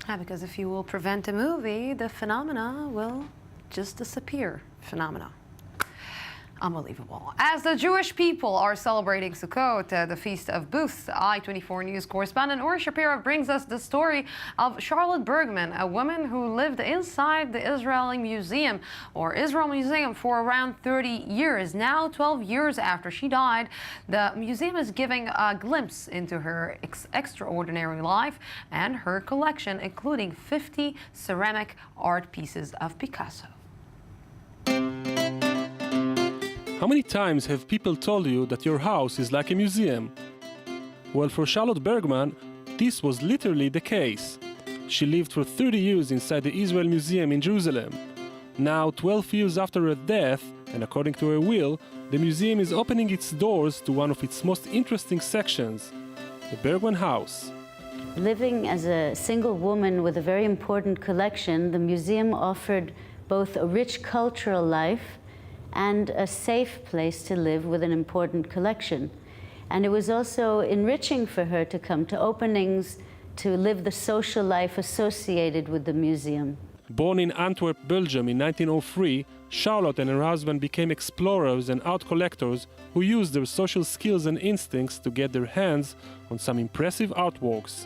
Yeah, because if you will prevent a movie, the phenomena will just disappear. Phenomena. Unbelievable. As the Jewish people are celebrating Sukkot, the Feast of Booths, I24 News correspondent Shapira brings us the story of Charlotte Bergman, a woman who lived inside the Israel Museum for around 30 years. Now, 12 years after she died, the museum is giving a glimpse into her extraordinary life and her collection, including 50 ceramic art pieces of Picasso. How many times have people told you that your house is like a museum? Well, for Charlotte Bergman, this was literally the case. She lived for 30 years inside the Israel Museum in Jerusalem. Now, 12 years after her death, and according to her will, the museum is opening its doors to one of its most interesting sections, the Bergman house. Living as a single woman with a very important collection, the museum offered both a rich cultural life and a safe place to live with an important collection. And it was also enriching for her to come to openings, to live the social life associated with the museum. Born in Antwerp, Belgium in 1903, Charlotte and her husband became explorers and art collectors who used their social skills and instincts to get their hands on some impressive artworks.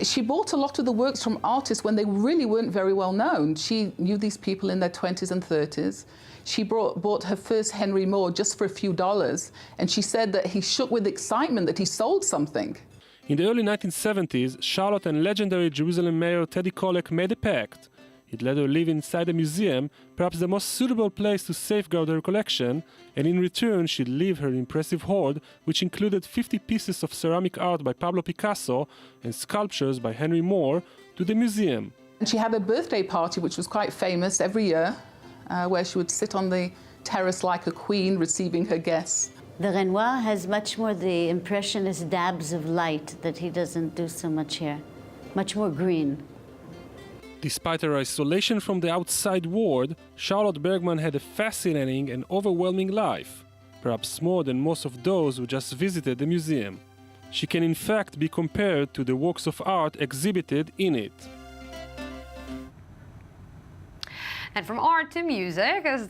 She bought a lot of the works from artists when they really weren't very well known. She knew these people in their 20s and 30s. She bought her first Henry Moore just for a few dollars, and she said that he shook with excitement that he sold something. In the early 1970s, Charlotte and legendary Jerusalem mayor Teddy Kollek made a pact. He'd let her live inside the museum, perhaps the most suitable place to safeguard her collection, and in return she'd leave her impressive hoard, which included 50 pieces of ceramic art by Pablo Picasso and sculptures by Henry Moore, to the museum. And she had a birthday party, which was quite famous every year, where she would sit on the terrace like a queen, receiving her guests. The Renoir has much more the impressionist dabs of light that he doesn't do so much here, much more green. Despite her isolation from the outside world, Charlotte Bergman had a fascinating and overwhelming life, perhaps more than most of those who just visited the museum. She can in fact be compared to the works of art exhibited in it. And from art to music, as